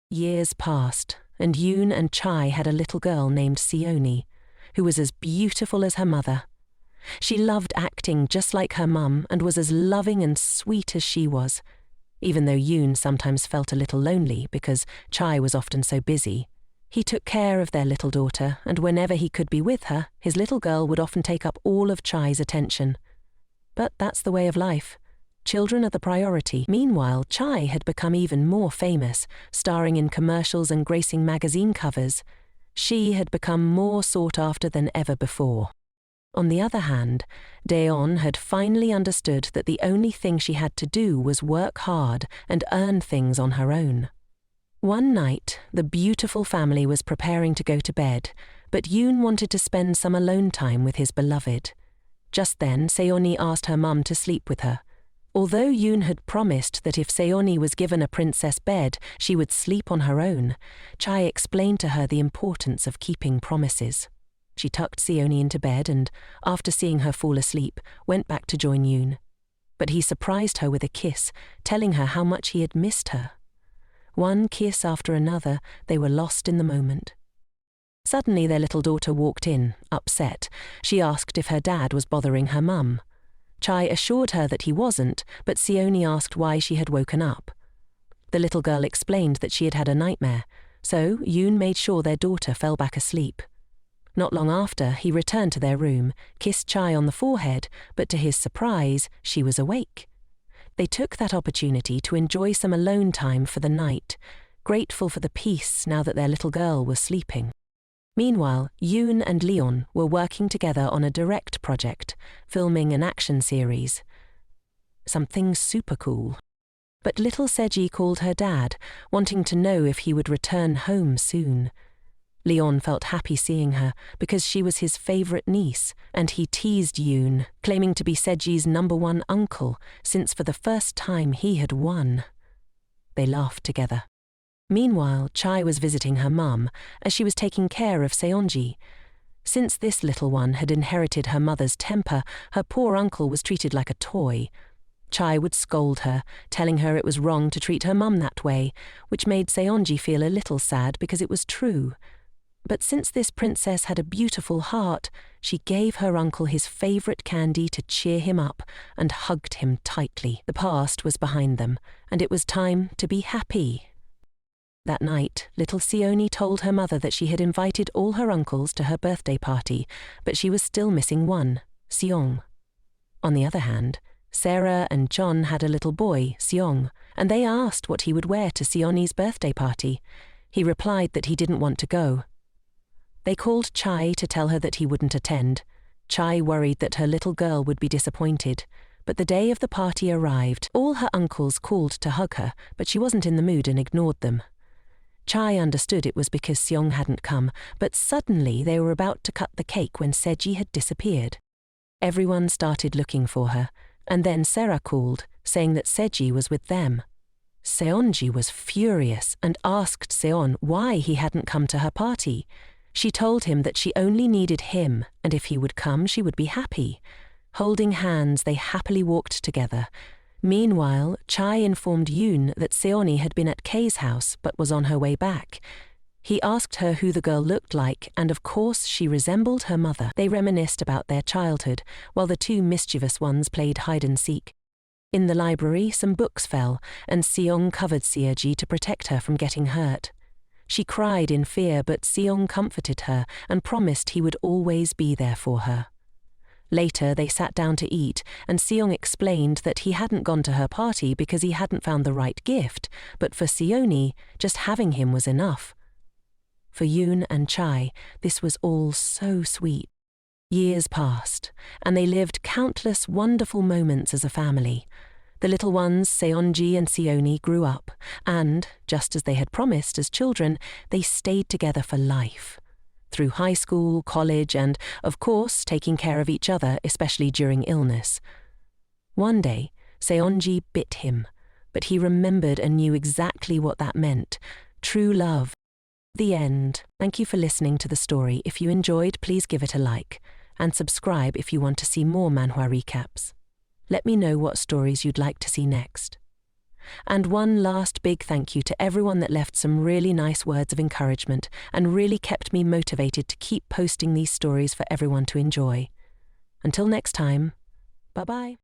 Years passed, and Yoon and Chai had a little girl named Seoni, who was as beautiful as her mother. She loved acting just like her mum and was as loving and sweet as she was, even though Yoon sometimes felt a little lonely because Chai was often so busy. He took care of their little daughter, and whenever he could be with her, his little girl would often take up all of Chai's attention. But that's the way of life. Children are the priority. Meanwhile, Chai had become even more famous, starring in commercials and gracing magazine covers. She had become more sought after than ever before. On the other hand, Daeon had finally understood that the only thing she had to do was work hard and earn things on her own. One night, the beautiful family was preparing to go to bed, but Yoon wanted to spend some alone time with his beloved. Just then, Seoni asked her mum to sleep with her. Although Yoon had promised that if Seoni was given a princess bed, she would sleep on her own, Chai explained to her the importance of keeping promises. She tucked Seoni into bed and, after seeing her fall asleep, went back to join Yoon. But he surprised her with a kiss, telling her how much he had missed her. One kiss after another, they were lost in the moment. Suddenly their little daughter walked in, upset. She asked if her dad was bothering her mum. Chai assured her that he wasn't, but Seoni asked why she had woken up. The little girl explained that she had had a nightmare, so Yoon made sure their daughter fell back asleep. Not long after, he returned to their room, kissed Chai on the forehead, but to his surprise, she was awake. They took that opportunity to enjoy some alone time for the night, grateful for the peace now that their little girl was sleeping. Meanwhile, Yoon and Leon were working together on a direct project, filming an action series. Something super cool. But little Seji called her dad, wanting to know if he would return home soon. Leon felt happy seeing her because she was his favourite niece, and he teased Yoon, claiming to be Seji's #1 uncle, since for the first time he had won. They laughed together. Meanwhile, Chai was visiting her mum, as she was taking care of Seonji. Since this little one had inherited her mother's temper, her poor uncle was treated like a toy. Chai would scold her, telling her it was wrong to treat her mum that way, which made Seonji feel a little sad because it was true. But since this princess had a beautiful heart, she gave her uncle his favourite candy to cheer him up and hugged him tightly. The past was behind them, and it was time to be happy. That night, little Seoni told her mother that she had invited all her uncles to her birthday party, but she was still missing one, Seong. On the other hand, Sarah and John had a little boy, Seong, and they asked what he would wear to Seoni's birthday party. He replied that he didn't want to go. They called Chai to tell her that he wouldn't attend. Chai worried that her little girl would be disappointed, but the day of the party arrived. All her uncles called to hug her, but she wasn't in the mood and ignored them. Chai understood it was because Seong hadn't come, but suddenly they were about to cut the cake when Seji had disappeared. Everyone started looking for her, and then Sarah called, saying that Seji was with them. Seonji was furious and asked Seon why he hadn't come to her party. She told him that she only needed him, and if he would come, she would be happy. Holding hands, they happily walked together. Meanwhile, Chai informed Yoon that Seoni had been at Kay's house but was on her way back. He asked her who the girl looked like, and of course she resembled her mother. They reminisced about their childhood, while the two mischievous ones played hide-and-seek. In the library, some books fell, and Seong covered Seoji to protect her from getting hurt. She cried in fear, but Seong comforted her and promised he would always be there for her. Later, they sat down to eat, and Seong explained that he hadn't gone to her party because he hadn't found the right gift, but for Seoni, just having him was enough. For Yoon and Chai, this was all so sweet. Years passed, and they lived countless wonderful moments as a family. The little ones, Seonji and Seoni, grew up, and, just as they had promised as children, they stayed together for life. Through high school, college, and, of course, taking care of each other, especially during illness. One day, Seonji bit him, but he remembered and knew exactly what that meant. True love. The end. Thank you for listening to the story. If you enjoyed, please give it a like, and subscribe if you want to see more manhwa recaps. Let me know what stories you'd like to see next. And one last big thank you to everyone that left some really nice words of encouragement and really kept me motivated to keep posting these stories for everyone to enjoy. Until next time, bye-bye.